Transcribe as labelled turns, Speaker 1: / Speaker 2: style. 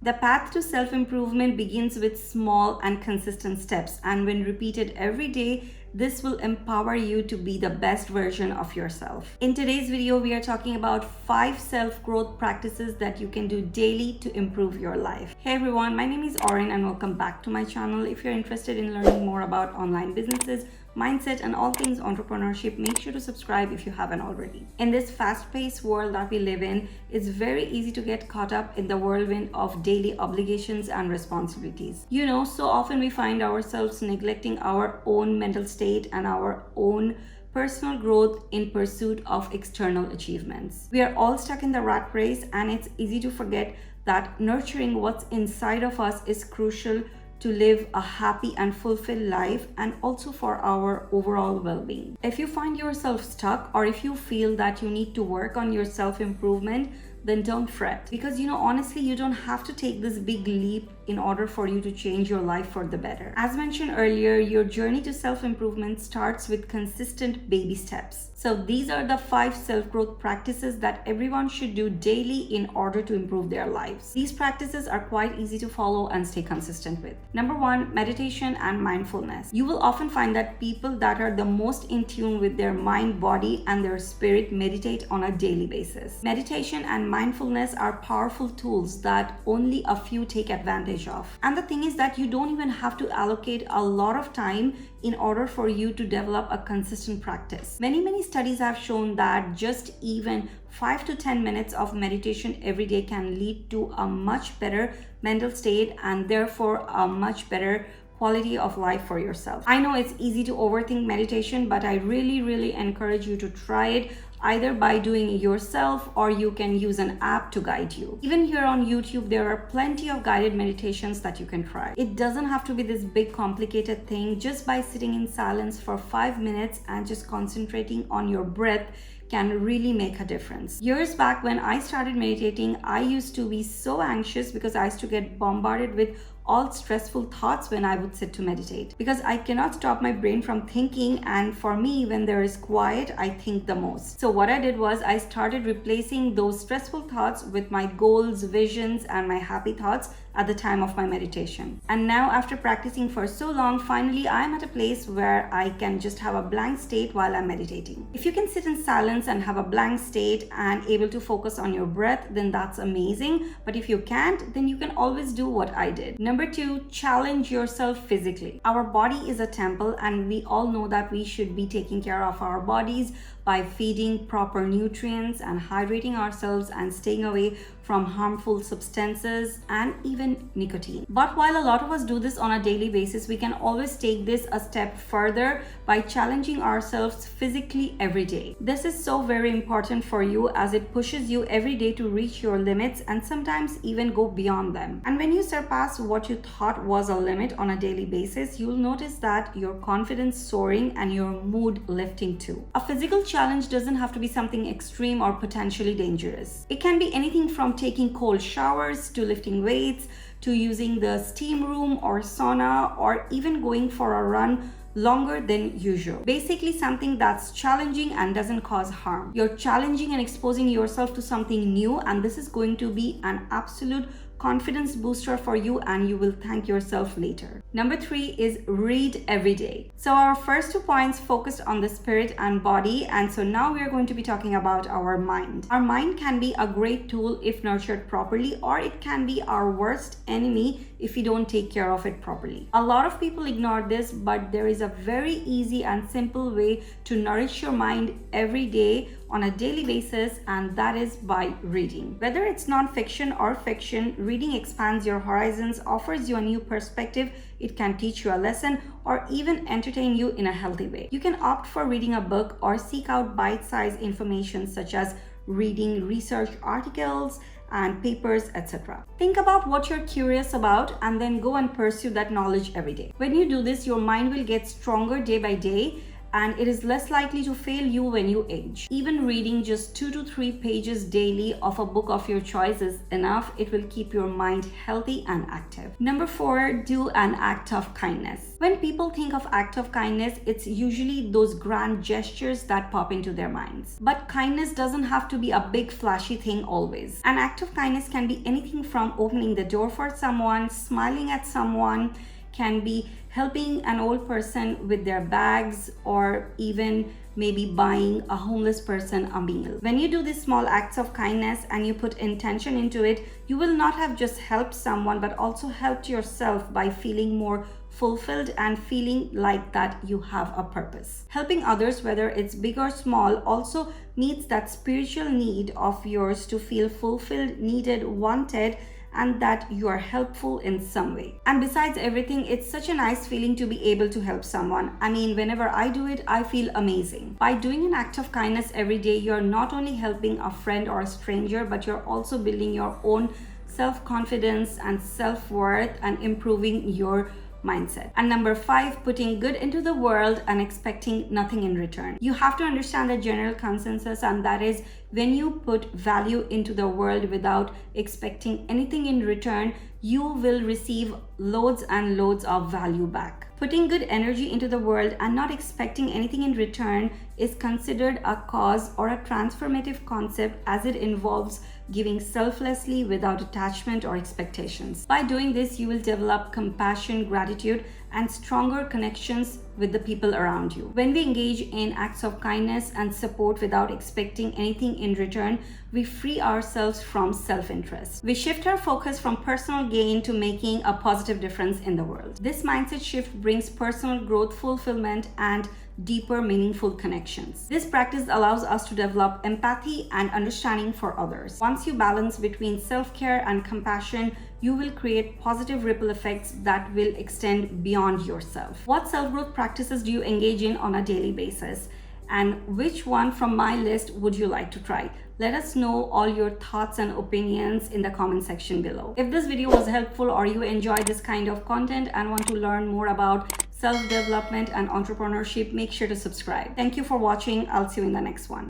Speaker 1: The path to self-improvement begins with small and consistent steps, and when repeated every day, this will empower you to be the best version of yourself. In today's video, we are talking about 5 self-growth practices that you can do daily to improve your life. Hey everyone, my name is Oren and welcome back to my channel. If you're interested in learning more about online businesses, mindset, and all things entrepreneurship, make sure to subscribe if you haven't already. In this fast-paced world that we live in, it's very easy to get caught up in the whirlwind of daily obligations and responsibilities. So often we find ourselves neglecting our own mental state and our own personal growth in pursuit of external achievements. We are all stuck in the rat race, and it's easy to forget that nurturing what's inside of us is crucial to live a happy and fulfilled life, and also for our overall well-being. If you find yourself stuck, or if you feel that you need to work on your self-improvement, then don't fret. Because honestly, you don't have to take this big leap in order for you to change your life for the better. As mentioned earlier, your journey to self-improvement starts with consistent baby steps. So these are the 5 self-growth practices that everyone should do daily in order to improve their lives. These practices are quite easy to follow and stay consistent with. Number 1, meditation and mindfulness. You will often find that people that are the most in tune with their mind, body, and their spirit meditate on a daily basis. Meditation and mindfulness are powerful tools that only a few take advantage of. And the thing is that you don't even have to allocate a lot of time in order for you to develop a consistent practice. Many studies have shown that just even 5 to 10 minutes of meditation every day can lead to a much better mental state and therefore a much better quality of life for yourself. I know it's easy to overthink meditation, but I really encourage you to try it, either by doing it yourself or you can use an app to guide you. Even here on YouTube, there are plenty of guided meditations that you can try. It doesn't have to be this big complicated thing. Just by sitting in silence for 5 minutes and just concentrating on your breath can really make a difference. Years back when I started meditating, I used to be so anxious because I used to get bombarded with all stressful thoughts when I would sit to meditate, because I cannot stop my brain from thinking, and for me, when there is quiet, I think the most. So what I did was I started replacing those stressful thoughts with my goals, visions, and my happy thoughts at the time of my meditation. And now, after practicing for so long, finally I am at a place where I can just have a blank state while I'm meditating. If you can sit in silence and have a blank state and able to focus on your breath, then that's amazing. But if you can't, then you can always do what I did. Number 2, challenge yourself physically. Our body is a temple, and we all know that we should be taking care of our bodies by feeding proper nutrients and hydrating ourselves and staying away from harmful substances and even nicotine. But while a lot of us do this on a daily basis, we can always take this a step further by challenging ourselves physically every day. This is so very important for you, as it pushes you every day to reach your limits and sometimes even go beyond them. And when you surpass what you thought was a limit on a daily basis, you'll notice that your confidence soaring and your mood lifting too. A physical challenge doesn't have to be something extreme or potentially dangerous. It can be anything from taking cold showers to lifting weights to using the steam room or sauna, or even going for a run longer than usual. Basically something that's challenging and doesn't cause harm. You're challenging and exposing yourself to something new, and this is going to be an absolute confidence booster for you, and you will thank yourself later. Number 3 is read every day. So our first 2 points focused on the spirit and body, and so now we are going to be talking about our mind. Our mind can be a great tool if nurtured properly, or it can be our worst enemy if you don't take care of it properly. A lot of people ignore this, but there is a very easy and simple way to nourish your mind every day on a daily basis, and that is by reading. Whether it's non-fiction or fiction, reading expands your horizons, offers you a new perspective, it can teach you a lesson, or even entertain you in a healthy way. You can opt for reading a book or seek out bite-sized information such as reading research articles and papers, etc. Think about what you're curious about and then go and pursue that knowledge every day. When you do this, your mind will get stronger day by day, and it is less likely to fail you when you age. Even reading just 2 to 3 pages daily of a book of your choice is enough. It will keep your mind healthy and active. Number 4, do an act of kindness. When people think of act of kindness, it's usually those grand gestures that pop into their minds. But kindness doesn't have to be a big flashy thing always. An act of kindness can be anything from opening the door for someone, smiling at someone, can be helping an old person with their bags, or even maybe buying a homeless person a meal. When you do these small acts of kindness and you put intention into it, you will not have just helped someone but also helped yourself by feeling more fulfilled and feeling like that you have a purpose. Helping others, whether it's big or small, also meets that spiritual need of yours to feel fulfilled, needed, wanted, and that you are helpful in some way. And besides everything, it's such a nice feeling to be able to help someone. I mean, whenever I do it, I feel amazing. By doing an act of kindness every day, you're not only helping a friend or a stranger, but you're also building your own self-confidence and self-worth and improving your mindset. And number 5, putting good into the world and expecting nothing in return. You have to understand the general consensus, and that is when you put value into the world without expecting anything in return, you will receive loads and loads of value back. Putting good energy into the world and not expecting anything in return is considered a cause or a transformative concept, as it involves giving selflessly without attachment or expectations. By doing this, you will develop compassion, gratitude, and stronger connections with the people around you. When we engage in acts of kindness and support without expecting anything in return, we free ourselves from self-interest. We shift our focus from personal gain to making a positive difference in the world. This mindset shift brings personal growth, fulfillment, and deeper, meaningful connections. This practice allows us to develop empathy and understanding for others. Once you balance between self-care and compassion, you will create positive ripple effects that will extend beyond yourself. What self-growth practices do you engage in on a daily basis? And which one from my list would you like to try? Let us know all your thoughts and opinions in the comment section below. If this video was helpful or you enjoy this kind of content and want to learn more about self-development and entrepreneurship, make sure to subscribe. Thank you for watching. I'll see you in the next one.